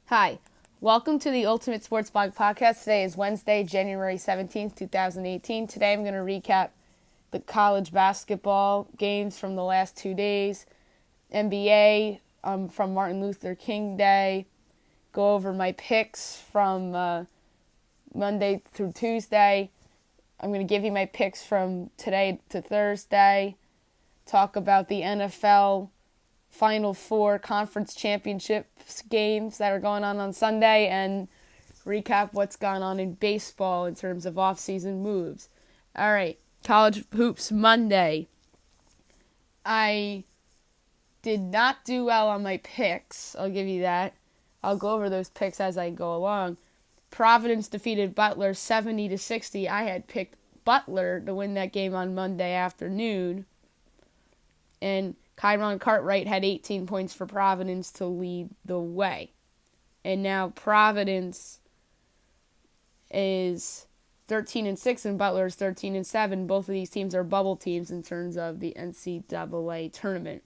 Hi, welcome to the Ultimate Sports Blog Podcast. Today is Wednesday, January 17th, 2018. Today I'm going to recap the college basketball games from the last 2 days, NBA from Martin Luther King Day, go over my picks from Monday through Tuesday. I'm going to give you my picks from today to Thursday, talk about the NFL Final Four conference championships games that are going on Sunday, and recap what's gone on in baseball in terms of off-season moves. All right, college hoops Monday. I did not do well on my picks. I'll give you that. I'll go over those picks as I go along. Providence defeated Butler 70-60. I had picked Butler to win that game on Monday afternoon. And Kyron Cartwright had 18 points for Providence to lead the way. And now Providence is 13-6 and Butler is 13-7. Both of these teams are bubble teams in terms of the NCAA tournament.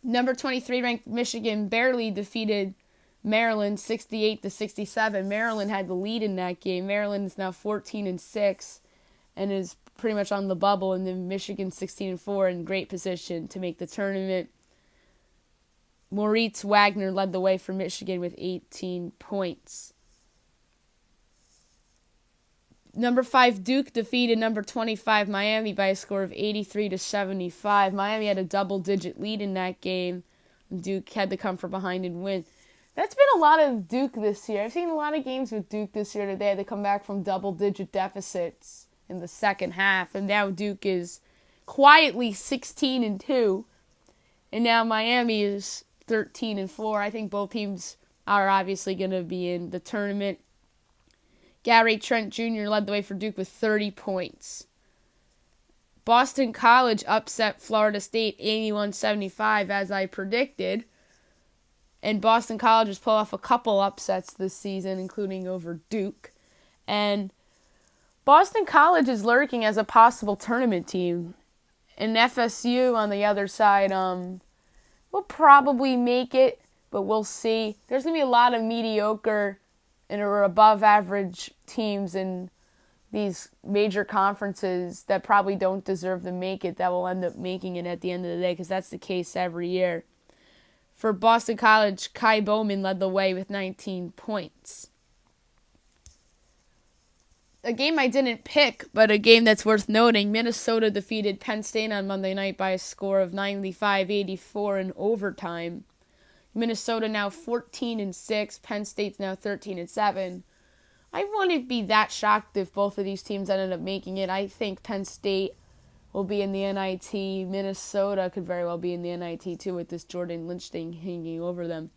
Number 23 ranked Michigan barely defeated Maryland 68-67. Maryland had the lead in that game. Maryland is now 14-6 and is pretty much on the bubble, and then Michigan 16-4 in great position to make the tournament. Moritz Wagner led the way for Michigan with 18 points. Number 5 Duke defeated number 25 Miami by a score of 83-75. Miami had a double-digit lead in that game. Duke had to come from behind and win. That's been a lot of Duke this year. I've seen a lot of games with Duke this year that they had to come back from double-digit deficits in the second half, and now Duke is quietly 16-2, and now Miami is 13-4. I think both teams are obviously going to be in the tournament. Gary Trent Jr. led the way for Duke with 30 points. Boston College upset Florida State 81-75 as I predicted, and Boston College has pulled off a couple upsets this season, including over Duke, and Boston College is lurking as a possible tournament team. And FSU on the other side will probably make it, but we'll see. There's going to be a lot of mediocre and or above average teams in these major conferences that probably don't deserve to make it that will end up making it at the end of the day, because that's the case every year. For Boston College, Kai Bowman led the way with 19 points. A game I didn't pick, but a game that's worth noting, Minnesota defeated Penn State on Monday night by a score of 95-84 in overtime. Minnesota now 14-6, Penn State's now 13-7. I wouldn't be that shocked if both of these teams ended up making it. I think Penn State will be in the NIT. Minnesota could very well be in the NIT too, with this Jordan Lynch thing hanging over them.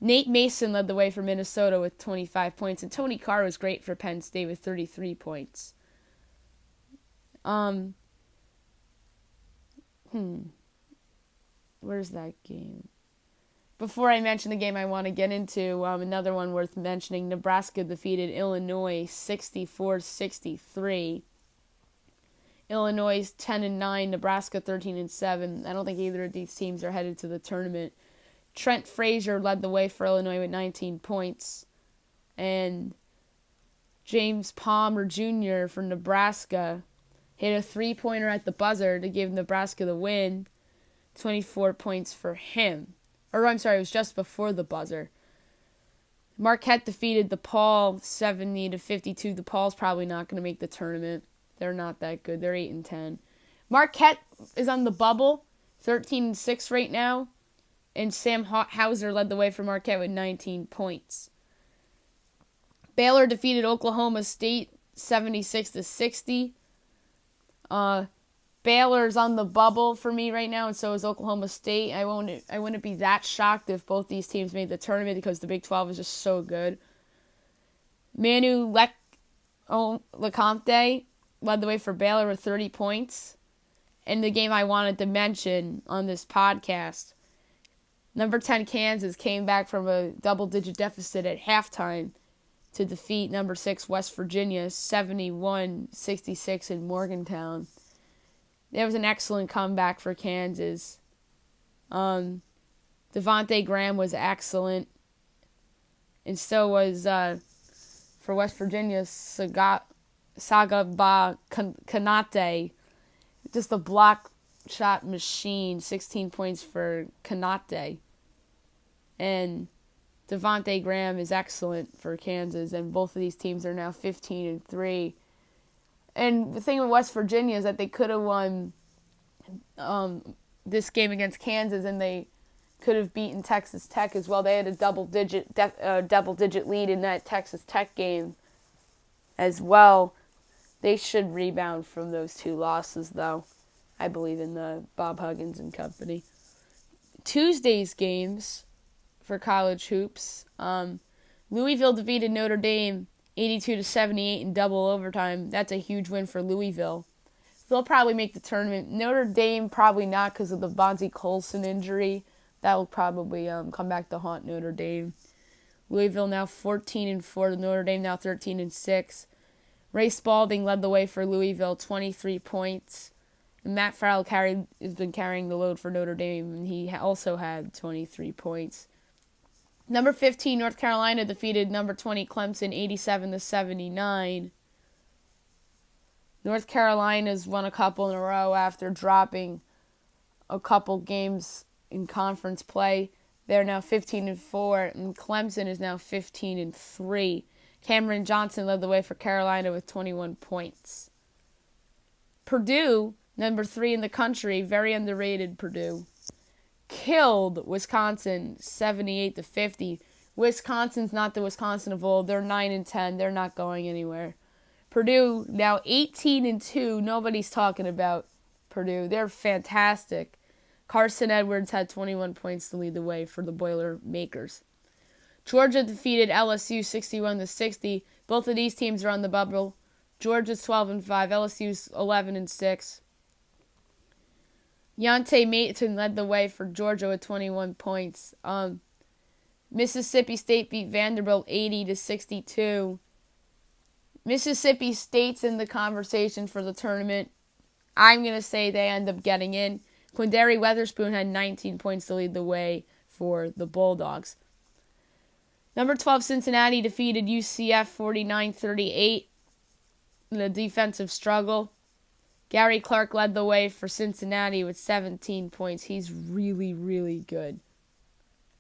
Nate Mason led the way for Minnesota with 25 points, and Tony Carr was great for Penn State with 33 points. Where's that game? Before I mention the game I want to get into, another one worth mentioning, Nebraska defeated Illinois 64-63. Illinois is 10-9, Nebraska 13-7. I don't think either of these teams are headed to the tournament. Trent Frazier led the way for Illinois with 19 points. And James Palmer Jr. for Nebraska hit a three-pointer at the buzzer to give Nebraska the win. 24 points for him. Or, I'm sorry, it was just before the buzzer. Marquette defeated DePaul 70-52. DePaul's probably not going to make the tournament. They're not that good. They're 8-10. Marquette is on the bubble, 13-6 right now. And Sam Hauser led the way for Marquette with 19 points. Baylor defeated Oklahoma State 76-60. Baylor's on the bubble for me right now, and so is Oklahoma State. I wouldn't be that shocked if both these teams made the tournament because the Big 12 is just so good. Manu LeCompte led the way for Baylor with 30 points. And the game I wanted to mention on this podcast, number 10 Kansas came back from a double-digit deficit at halftime to defeat number 6 West Virginia 71-66 in Morgantown. It was an excellent comeback for Kansas. Devontae Graham was excellent. and so was for West Virginia Saga Ba Kanate, just a block shot machine. 16 points for Kanate, and Devontae Graham is excellent for Kansas, and both of these teams are now 15-3. And the thing with West Virginia is that they could have won this game against Kansas, and they could have beaten Texas Tech as well. They had a double-digit lead in that Texas Tech game as well. They should rebound from those two losses, though. I believe in the Bob Huggins and company. Tuesday's games for college hoops. Louisville defeated Notre Dame 82-78 in double overtime. That's a huge win for Louisville. They'll probably make the tournament. Notre Dame probably not because of the Bonzie Colson injury. That will probably come back to haunt Notre Dame. Louisville now 14-4. Notre Dame now 13-6. Ray Spalding led the way for Louisville, 23 points. And Matt Farrell has been carrying the load for Notre Dame, and he also had 23 points. Number 15, North Carolina defeated number 20, Clemson, 87-79. North Carolina's won a couple in a row after dropping a couple games in conference play. They're now 15-4, and Clemson is now 15-3. Cameron Johnson led the way for Carolina with 21 points. Purdue, number 3 in the country, very underrated Purdue, killed Wisconsin 78-50. Wisconsin's not the Wisconsin of old. They're 9-10. They're not going anywhere. Purdue now 18-2. Nobody's talking about Purdue. They're fantastic. Carson Edwards had 21 points to lead the way for the Boilermakers. Georgia defeated LSU 61-60. Both of these teams are on the bubble. Georgia's 12-5. LSU's 11-6. Yante Maton led the way for Georgia with 21 points. Mississippi State beat Vanderbilt 80-62. Mississippi State's in the conversation for the tournament. I'm going to say they end up getting in. Quindary Weatherspoon had 19 points to lead the way for the Bulldogs. Number 12 Cincinnati defeated UCF 49-38 in a defensive struggle. Gary Clark led the way for Cincinnati with 17 points. He's really, really good.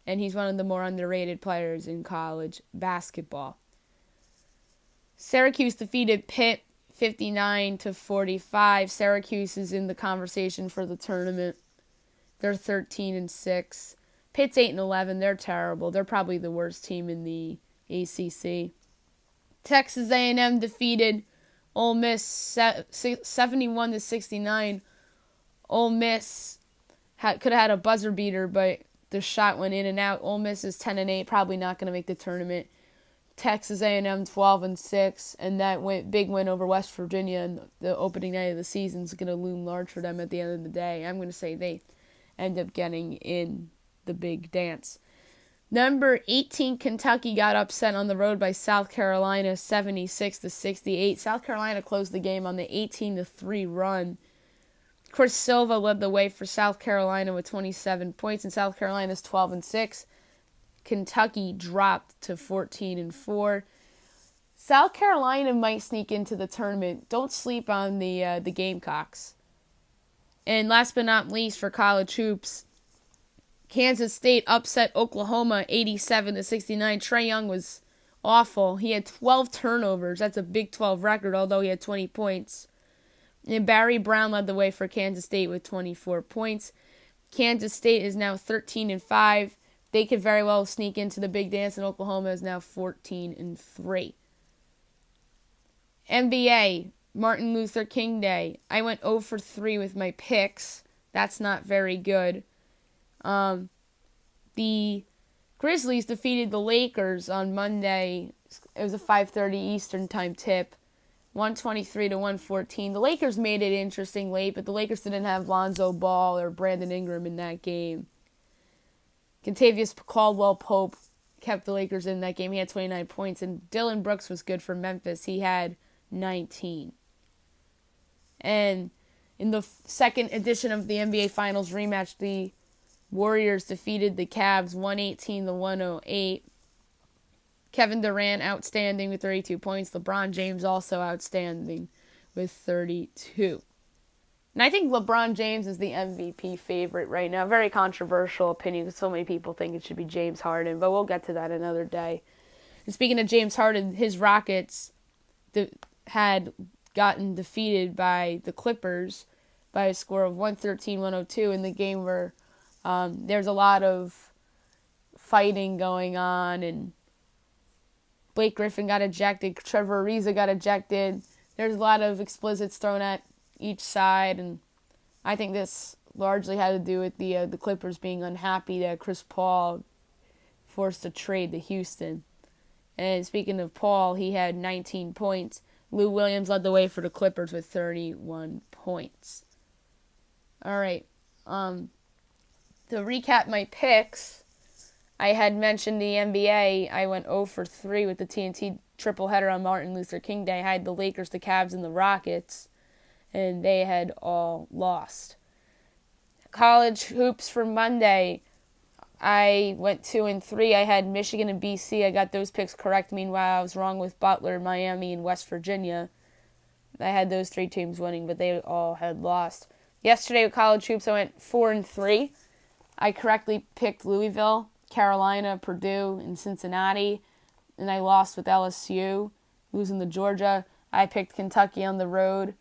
And he's one of the more underrated players in college basketball. Syracuse defeated Pitt 59-45. Syracuse is in the conversation for the tournament. They're 13-6. Pitt's 8-11. They're terrible. They're probably the worst team in the ACC. Texas A&M defeated Ole Miss 71-69. Ole Miss could have had a buzzer beater, but the shot went in and out. Ole Miss is 10-8, probably not going to make the tournament. Texas A&M 12-6, and that big win over West Virginia in the opening night of the season is going to loom large for them at the end of the day. I'm going to say they end up getting in the big dance. Number 18, Kentucky got upset on the road by South Carolina 76-68. South Carolina closed the game on the 18-3 run. Chris Silva led the way for South Carolina with 27 points, and South Carolina's 12-6. Kentucky dropped to 14-4. South Carolina might sneak into the tournament. Don't sleep on the Gamecocks. And last but not least for college hoops, Kansas State upset Oklahoma 87-69. Trae Young was awful. He had 12 turnovers. That's a Big 12 record, although he had 20 points. And Barry Brown led the way for Kansas State with 24 points. Kansas State is now 13-5. They could very well sneak into the big dance, and Oklahoma is now 14-3. NBA, Martin Luther King Day. I went 0 for 3 with my picks. That's not very good. The Grizzlies defeated the Lakers on Monday. It was a 5:30 Eastern time tip, 123-114. The Lakers made it interesting late, but the Lakers didn't have Lonzo Ball or Brandon Ingram in that game. Contavious Caldwell-Pope kept the Lakers in that game. He had 29 points, and Dylan Brooks was good for Memphis. He had 19. And in the second edition of the NBA Finals rematch, the Warriors defeated the Cavs 118-108. Kevin Durant, outstanding with 32 points. LeBron James also outstanding with 32. And I think LeBron James is the MVP favorite right now. Very controversial opinion because so many people think it should be James Harden, but we'll get to that another day. And speaking of James Harden, his Rockets had gotten defeated by the Clippers by a score of 113-102 in the game where there's a lot of fighting going on, and Blake Griffin got ejected, Trevor Ariza got ejected. There's a lot of explicits thrown at each side, and I think this largely had to do with the Clippers being unhappy that Chris Paul forced a trade to Houston. And speaking of Paul, he had 19 points. Lou Williams led the way for the Clippers with 31 points. All right. To recap my picks, I had mentioned the NBA. I went 0 for 3 with the TNT triple header on Martin Luther King Day. I had the Lakers, the Cavs, and the Rockets, and they had all lost. College hoops for Monday, I went 2 and 3. I had Michigan and BC. I got those picks correct. Meanwhile, I was wrong with Butler, Miami, and West Virginia. I had those 3 teams winning, but they all had lost. Yesterday with college hoops, I went 4 and 3. I correctly picked Louisville, Carolina, Purdue, and Cincinnati, and I lost with LSU, losing to Georgia. I picked Kentucky on the road.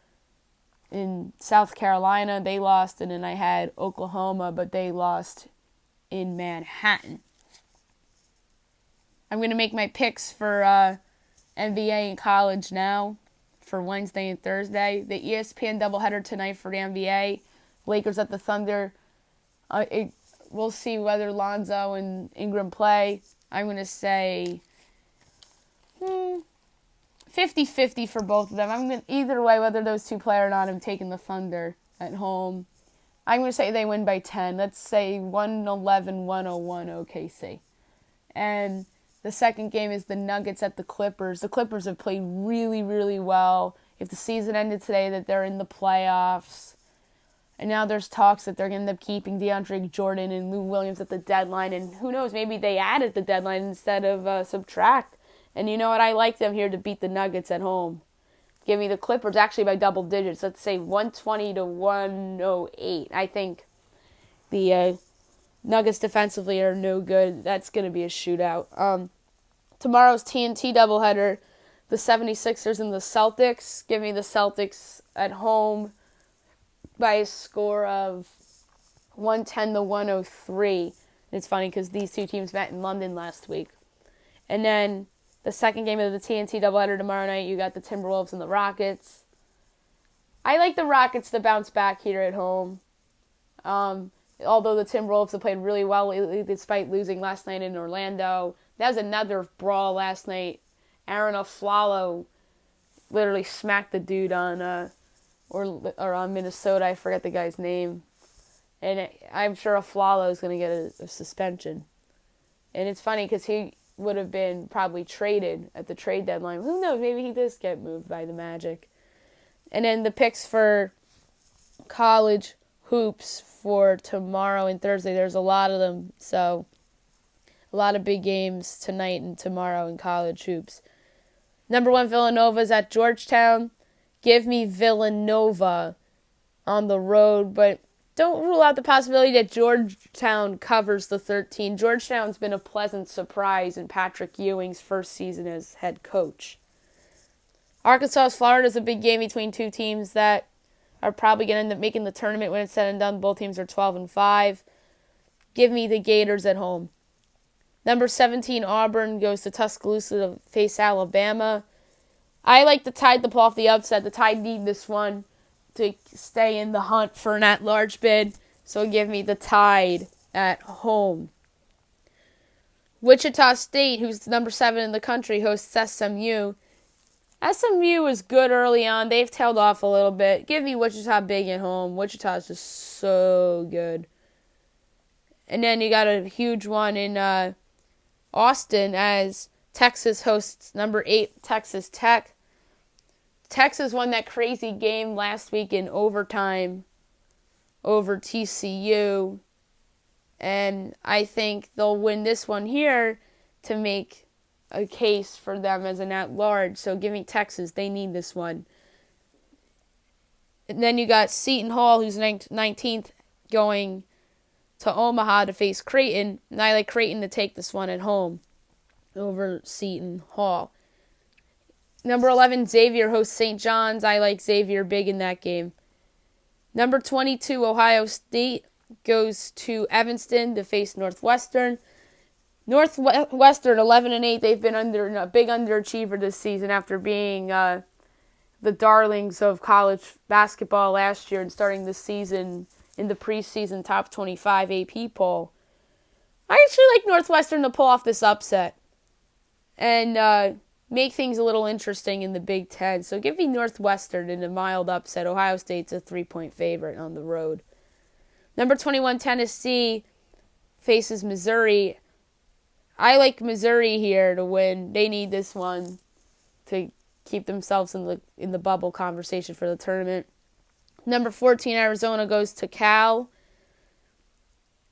In South Carolina, they lost, and then I had Oklahoma, but they lost in Manhattan. I'm going to make my picks for NBA and college now for Wednesday and Thursday. The ESPN doubleheader tonight for the NBA. Lakers at the Thunder. We'll see whether Lonzo and Ingram play. I'm going to say 50-50 for both of them. Either way, whether those two play or not, I'm taking the Thunder at home. I'm going to say they win by 10. Let's say 111-101 OKC. And the second game is the Nuggets at the Clippers. The Clippers have played really, really well. If the season ended today, that they're in the playoffs. And now there's talks that they're going to end up keeping DeAndre Jordan and Lou Williams at the deadline. And who knows, maybe they add at the deadline instead of subtract. And you know what? I like them here to beat the Nuggets at home. Give me the Clippers actually by double digits. Let's say 120-108. I think the Nuggets defensively are no good. That's going to be a shootout. Tomorrow's TNT doubleheader, the 76ers and the Celtics. Give me the Celtics at home by a score of 110-103. And it's funny because these two teams met in London last week. And then the second game of the TNT doubleheader tomorrow night, you got the Timberwolves and the Rockets. I like the Rockets to bounce back here at home. Although the Timberwolves have played really well despite losing last night in Orlando. That was another brawl last night. Aaron Aflalo literally smacked the dude on on Minnesota. I forget the guy's name. And I'm sure Aflalo is going to get a suspension. And it's funny because he would have been probably traded at the trade deadline. Who knows? Maybe he does get moved by the Magic. And then the picks for college hoops for tomorrow and Thursday. There's a lot of them. So a lot of big games tonight and tomorrow in college hoops. Number 1, Villanova's at Georgetown. Give me Villanova on the road, but don't rule out the possibility that Georgetown covers the 13. Georgetown's been a pleasant surprise in Patrick Ewing's first season as head coach. Arkansas-Florida is a big game between two teams that are probably going to end up making the tournament when it's said and done. Both teams are 12-5. Give me the Gators at home. Number 17, Auburn goes to Tuscaloosa to face Alabama. I like the Tide to pull off the upset. The Tide need this one to stay in the hunt for an at-large bid. So give me the Tide at home. Wichita State, who's number 7 in the country, hosts SMU. SMU was good early on. They've tailed off a little bit. Give me Wichita big at home. Wichita is just so good. And then you got a huge one in Austin as Texas hosts number 8 Texas Tech. Texas won that crazy game last week in overtime over TCU. And I think they'll win this one here to make a case for them as an at-large. So give me Texas. They need this one. And then you got Seton Hall, who's 19th, going to Omaha to face Creighton. And I like Creighton to take this one at home over Seton Hall. Number 11, Xavier hosts St. John's. I like Xavier big in that game. Number 22, Ohio State goes to Evanston to face Northwestern. Northwestern 11-8. They've been a big underachiever this season after being the darlings of college basketball last year and starting this season in the preseason top 25 AP poll. I actually like Northwestern to pull off this upset and make things a little interesting in the Big Ten. So give me Northwestern in a mild upset. Ohio State's a 3-point favorite on the road. Number 21, Tennessee faces Missouri. I like Missouri here to win. They need this one to keep themselves in the bubble conversation for the tournament. Number 14, Arizona goes to Cal.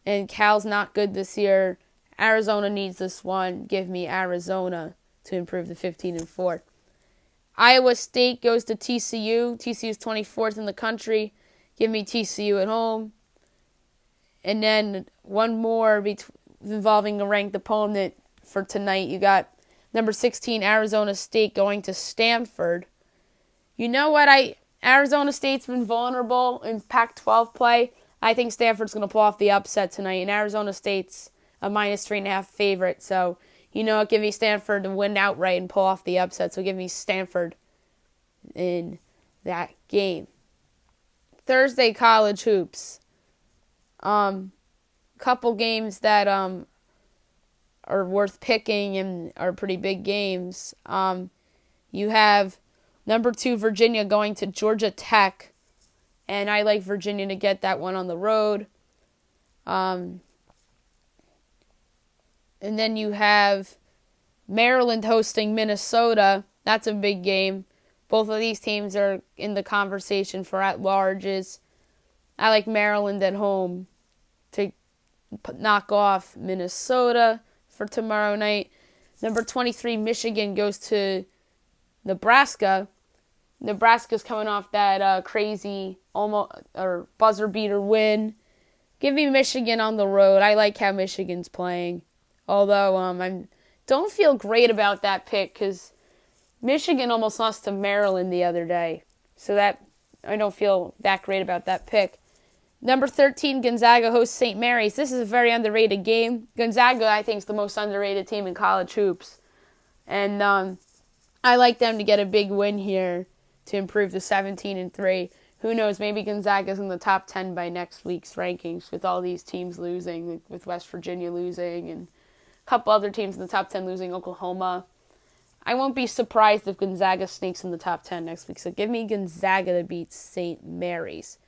And Cal's not good this year. Arizona needs this one. Give me Arizona to improve to 15-4. Iowa State goes to TCU. TCU is 24th in the country. Give me TCU at home. And then one more involving a ranked opponent for tonight. You got number 16, Arizona State going to Stanford. You know what? Arizona State's been vulnerable in Pac-12 play. I think Stanford's going to pull off the upset tonight. And Arizona State's a -3.5 favorite. So, give me Stanford to win outright and pull off the upset. So give me Stanford in that game. Thursday college hoops. Couple games that are worth picking and are pretty big games. You have number 2 Virginia going to Georgia Tech, and I like Virginia to get that one on the road. And then you have Maryland hosting Minnesota. That's a big game. Both of these teams are in the conversation for at-larges. I like Maryland at home to knock off Minnesota for tomorrow night. Number 23, Michigan goes to Nebraska. Nebraska's coming off that crazy buzzer beater win. Give me Michigan on the road. I like how Michigan's playing. Although I don't feel great about that pick because Michigan almost lost to Maryland the other day. So that I don't feel that great about that pick. Number 13, Gonzaga hosts St. Mary's. This is a very underrated game. Gonzaga, I think, is the most underrated team in college hoops. And I like them to get a big win here to improve to 17-3. Who knows, maybe Gonzaga's in the top 10 by next week's rankings with all these teams losing, with West Virginia losing and a couple other teams in the top 10 losing, Oklahoma. I won't be surprised if Gonzaga sneaks in the top 10 next week. So give me Gonzaga to beat St. Mary's.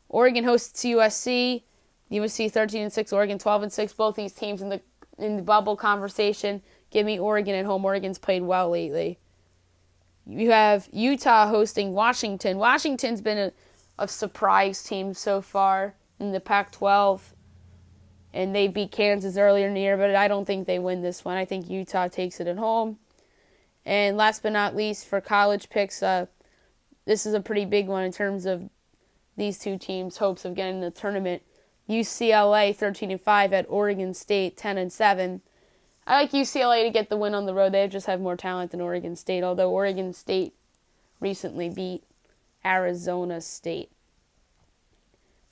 Oregon hosts USC. USC 13-6, Oregon 12-6. Both these teams in the bubble conversation. Give me Oregon at home. Oregon's played well lately. You have Utah hosting Washington. Washington's been a surprise team so far in the Pac-12. And they beat Kansas earlier in the year, but I don't think they win this one. I think Utah takes it at home. And last but not least, for college picks, this is a pretty big one in terms of these two teams' hopes of getting the tournament. UCLA 13-5 at Oregon State 10-7. I like UCLA to get the win on the road. They just have more talent than Oregon State, although Oregon State recently beat Arizona State.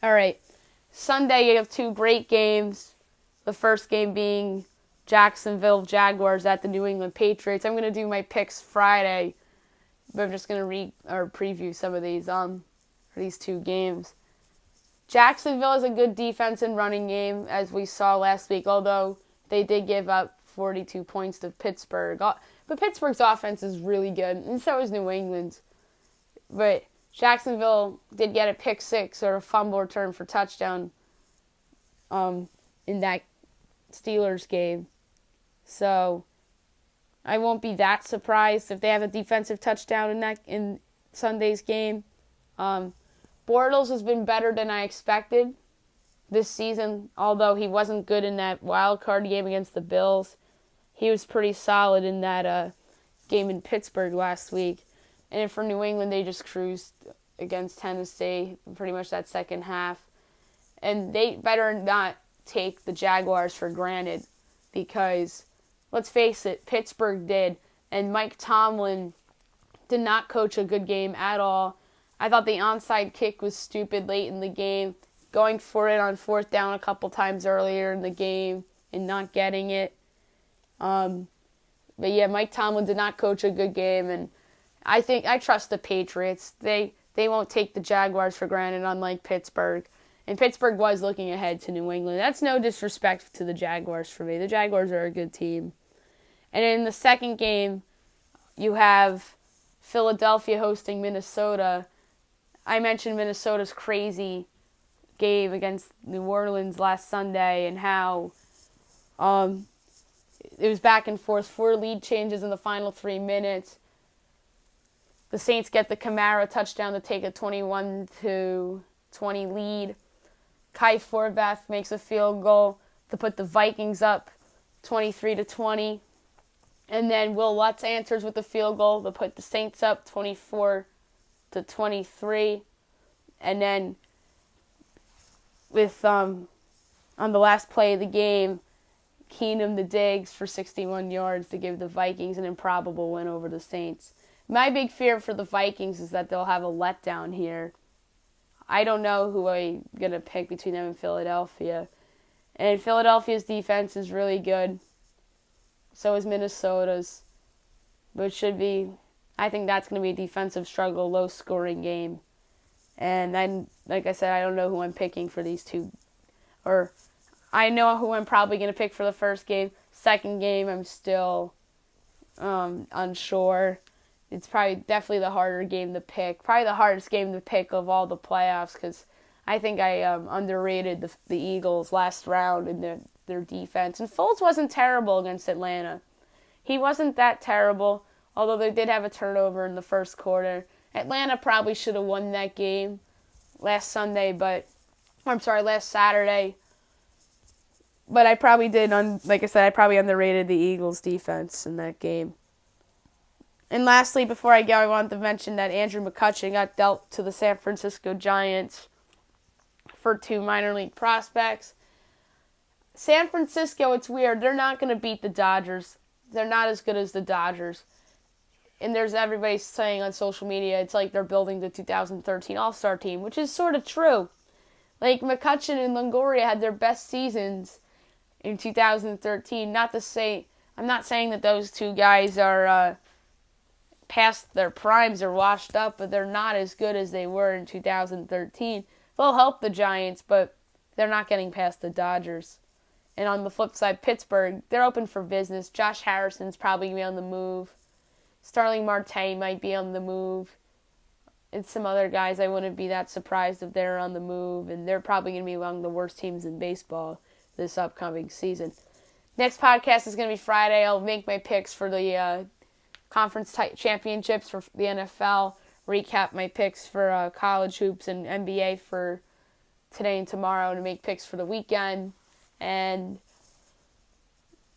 All right, Sunday you have two great games. The first game being Jacksonville Jaguars at the New England Patriots. I'm going to do my picks Friday, but I'm just going to preview some of these for these two games. Jacksonville is a good defense and running game, as we saw last week, although they did give up 42 points to Pittsburgh. But Pittsburgh's offense is really good, and so is New England's. But Jacksonville did get a pick six or a fumble return for touchdown in that Steelers game. So I won't be that surprised if they have a defensive touchdown in Sunday's game. Bortles has been better than I expected this season, although he wasn't good in that wild card game against the Bills. he was pretty solid in that game in Pittsburgh last week. And for New England, they just cruised against Tennessee pretty much that second half. And they better not take the Jaguars for granted because, let's face it, Pittsburgh did. And Mike Tomlin did not coach a good game at all. I thought the onside kick was stupid late in the game, going for it on fourth down a couple times earlier in the game and not getting it. But yeah, Mike Tomlin did not coach a good game, and I trust the Patriots. They won't take the Jaguars for granted, unlike Pittsburgh. And Pittsburgh was looking ahead to New England. That's no disrespect to the Jaguars for me. The Jaguars are a good team. And in the second game, you have Philadelphia hosting Minnesota. I mentioned Minnesota's crazy game against New Orleans last Sunday and how it was back and forth, 4 lead changes in the final 3 minutes. The Saints get the Kamara touchdown to take a 21-20 lead. Kai Forbath makes a field goal to put the Vikings up 23-20. And then Will Lutz answers with a field goal to put the Saints up 24-23. And then with on the last play of the game, Keenum to Diggs for 61 yards to give the Vikings an improbable win over the Saints. My big fear for the Vikings is that they'll have a letdown here. I don't know who I'm going to pick between them and Philadelphia. And Philadelphia's defense is really good. So is Minnesota's. But I think that's going to be a defensive struggle, low-scoring game. And like I said, I don't know who I'm picking for these two. Or I know who I'm probably going to pick for the first game. Second game, I'm still unsure. It's definitely the harder game to pick. Probably the hardest game to pick of all the playoffs because I think I underrated the Eagles last round in their defense. And Foles wasn't terrible against Atlanta. He wasn't that terrible, although they did have a turnover in the first quarter. Atlanta probably should have won that game last Saturday. But I probably did, like I said, I probably underrated the Eagles' defense in that game. And lastly, before I go, I wanted to mention that Andrew McCutchen got dealt to the San Francisco Giants for 2 minor league prospects. San Francisco, it's weird. They're not going to beat the Dodgers. They're not as good as the Dodgers. And there's everybody saying on social media it's like they're building the 2013 All-Star team, which is sort of true. Like McCutchen and Longoria had their best seasons in 2013. I'm not saying that those two guys are past their primes or washed up, but they're not as good as they were in 2013. They'll help the Giants, but they're not getting past the Dodgers. And on the flip side, Pittsburgh, they're open for business. Josh Harrison's probably going to be on the move. Starling Marte might be on the move. And some other guys, I wouldn't be that surprised if they're on the move. And they're probably going to be among the worst teams in baseball this upcoming season. Next podcast is going to be Friday. I'll make my picks for the conference championships for the NFL. Recap my picks for college hoops and NBA for today and tomorrow to make picks for the weekend. And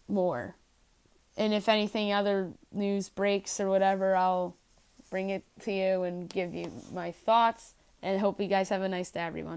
more. And if anything other news breaks or whatever, I'll bring it to you and give you my thoughts. And hope you guys have a nice day, everyone.